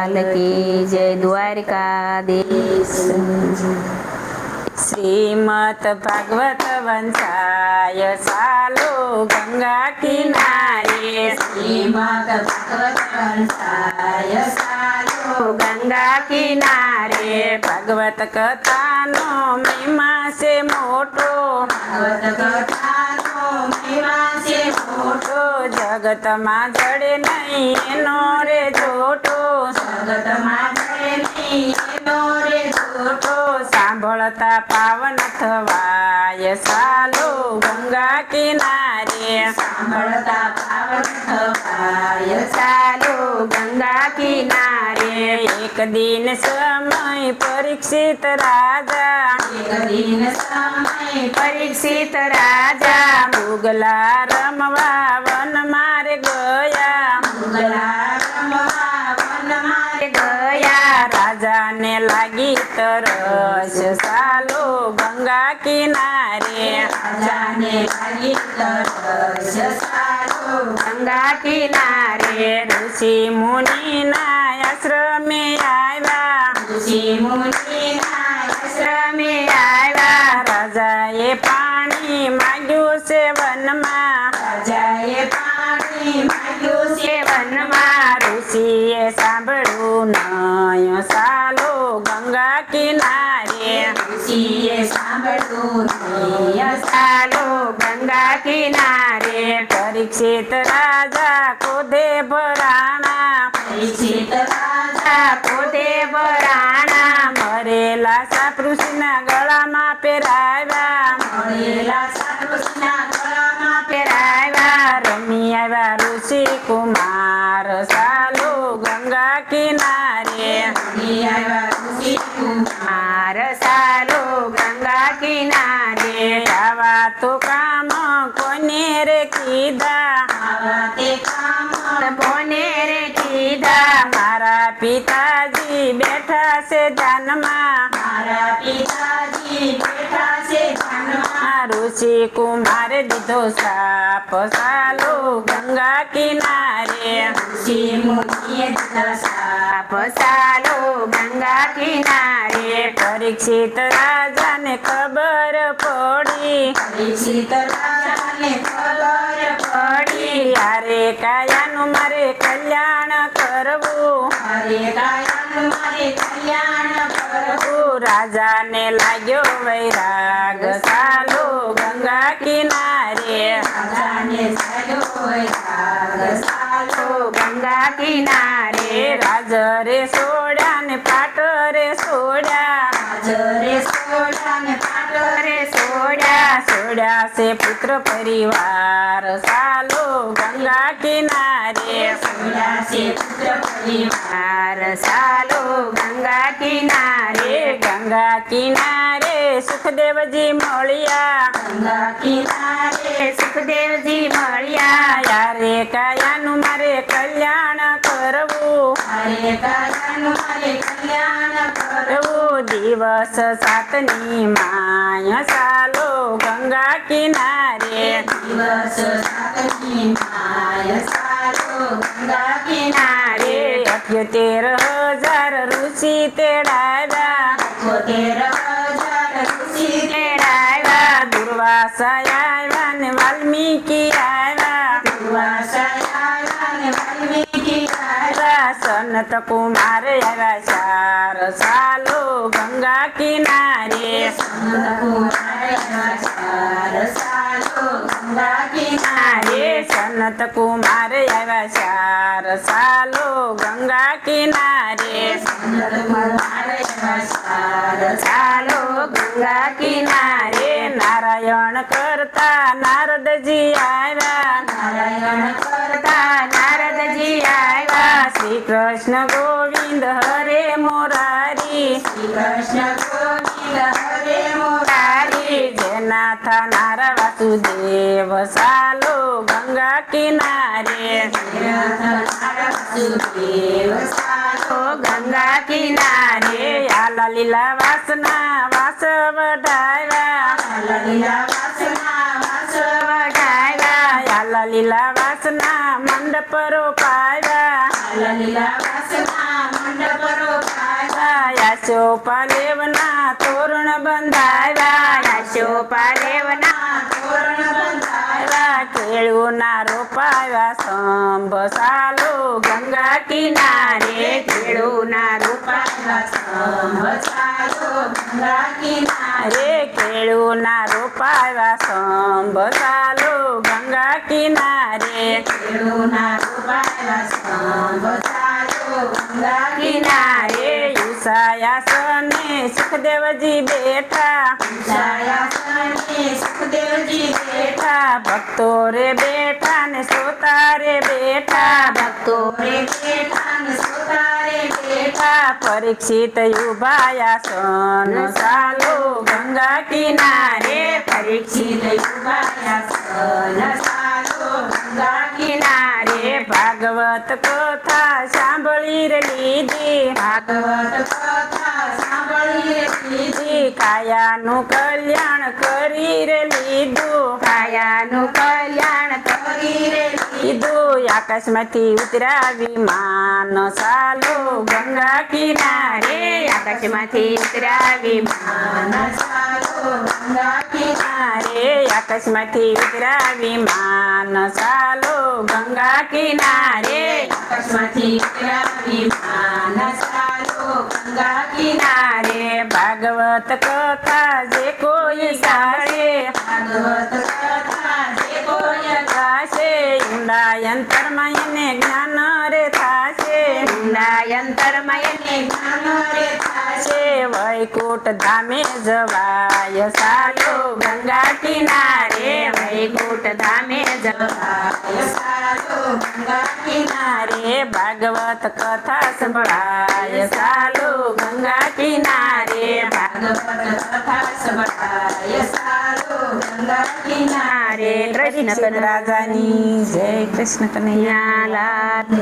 लाल की जय द्वारकाधीश। श्रीमद् भागवत वंशाय सालो गंगा किनारे। श्रीमद् भागवत वंशाय सालो गंगा किनारे भागवत कथानो महिमा से मोटो। भागवत कथानो महिमा से मोटो। जगतમાં જડે નહીં એનો રે જોટો। જગતમાં જડે નહીં એનો રે જોટો। સાંભળતા પાવન થવાય સાલો ગંગા કિનારે। સાંભળતા પાવન થવાય સાલો ગંગા કિનારે। એક દિન સમય પરીક્ષિત રાજા। એક દિન સમય પરીક્ષિત રાજા મુગલા રમવા વન મારે ગયા। મુગલા રમવા વન મારે ગયા રાજાને લાગી તરસ સાલો ગંગા કિનારે। રાજાને લાગી તરસ સાલો ગંગા કિનારે ઋષિ મુનિના આશ્રમે આવ્યા। ઋષિ મુનિના આશ્રમે આવ્યા રાજાએ પાણી માંગ્યું છે વનમાં। રાજાએ પાણી માંગ્યું છે વનમાં ઋષિએ સાંભળ્યું નય સાલો ગંગા કિનારે। ઋષિએ સાંભળ્યું નહીં સાલો ગંગા કિનારે પરીક્ષિત રાજા કોધે ભરાણા। પરીક્ષિત રાજા કોધે ભરાણા મરેલા સાપ ઋષિના ગળામાં પહેરાવ્યા। મળેલા સાધુના ગળામાં પહેરાવ્યા રમી આવ્યા ઋષિ કુમાર સાલો ગંગા કિનારે। પહેરી આવ્યા ઋષિ કુમાર સાલો ગંગા કિનારે આવા તો કામ કોને રે કીધા। આવા તે કામ કોને રે કીધા મારા પિતાજી બેઠા છે ધ્યાનમાં। મારા પિતાજી બેઠા છે ધ્યાનમાં। ઋષિ કુમારે દીધો સાપ સાલો ગંગા કિનારે। ઋષિ મુનિએ દીધા સાપ સાલો ગંગા કિનારે પરીક્ષિત રાજાને ખબર પડી। પરીક્ષિત રાજાને ખબર પડી યારે કાયાનું મારે કલ્યાણ કરવું। હરે કાયાનું મારે કલ્યાણ કરવું। રાજાને લાગ્યો વૈરાગ સાલો ગંગા કિનારે। રાજાને થયો રાગ સાલો ગંગા કિનારે રાજરે સોડ્યા ને પાટરે સોડ્યા। રાજરે સોડાને પાટરે સોડ્યા સોડ્યા છે પુત્ર પરિવાર સાલો ગંગા કિનારે। સોડા છે પુત્ર પરિવાર સાલો ગંગા કિનારે। ગંગા કિનારે સુખદેવજી મળ્યા। ગંગા કિનારે સુખદેવજી મળ્યા યારે કાયાનું મારે કલ્યાણ કરવું। હરે કાયાનું મારે કલ્યાણ કરવું। દિવસ સાતની માય સાલો ગંગા કિનારે। દિવસ સાતની માય સાલો ગંગા કિનારે 78,000 ઋષિ તેડાવ્યા। 78,000 ઋષિ તેડાવ્યા દુર્વાસા આવ્યા ને વાલ્મીકી આવ્યા। દુર્વાસાને વાલ્મીકી આવ્યા સનત કુમાર આવ્યા 4 સાલો ગંગા કિનારે। સનત કુમાર આવ્યા 4 સાલો ગંગા કિનારે। સાલો ગંગા કિનારે નારાયણ કરતા નારદજી આવ્યા। નારાયણ કરતા નારદજી આવ્યા શ્રી કૃષ્ણ ગોવિંદ હરે મોરારી। શ્રી કૃષ્ણ ગોવિંદ હરે મોરારી જેના થનાર વાસુદેવ સાલો ગંગા કિનારે। વાસુદેવ સાલો ગંગા કિનારે આલા લીલા વાસના વાસ વઢાવ્યા। લીલા વાસના વાસ વઢાવ્યા આલા લીલા વાસના મંડપ રોપાવ્યા। લીલા વાસના મંડપ રોપાયા યાશોપાલેવના તોરણ બંધાવ્યા યાશોપાલેવના તોરણ બંધાવ્યા કેળુના રોપાવ્યા સંભસાલો ગંગા કિનારે કેળુના રોપાયા સંભસાલો ગંગા કિનારે કેળુના રોપાવ્યા સંભસાલો ગંગા કિનારે કેળુના રોપાયા સંભસાલો ગંગા કિનારે ઉષાયાસને સુખદેવજી બેઠા સુખદેવજી બેઠા ભક્તો રે બેઠા ને શ્રોતા રે બેઠા ભક્તો રે બેઠા ને શ્રોતા રે બેઠા પરીક્ષિત ઉભાયા સોન સાલો ગંગા કિનારે પરીક્ષિત ઉભાયા સન સાલો ગંગા કિનારે ભાગવત કથા સાંભળી રે લીધી ભાગવત કથા સાંભળી લીધી કાયાનું કલ્યાણ કરી રે લીધું કાયાનું કલ્યાણ કરી રે લીધું આકાશમાંથી ઉતર્યા વિમાન સાલો ગંગા કિનારે આકાશમાંથી ઉતર્યા વિમાન સાલો ગંગા કિનારે આકાશમાંથી ઉતર્યા વિમાન સાલો ગંગા કિનારે આકાશમાંથી ઉતર્યા વિમાન સાલો ગંગા કિનારે ભાગવત કથા જે કોઈ સાંભળે ભાગવત કથા જે કોઈ થશે ઊંડા અંતરમાં એને જ્ઞાન રે થશે ઊંડા અંતરમાં એને જ્ઞાન રે થશે વૈકુંઠ ધામે જવાય સાલો ગંગા કિનારે વૈકુંઠ ધામે જવાય સાલો ગંગા કિનારે ભાગવત કથા સંભળાય સાલો ગંગા કિનારે ભાગવત કથા સંભળાય સાલો ગંગા કિનારે કૃષ્ણ રાજાની જય કૃષ્ણ કનૈયા લાલ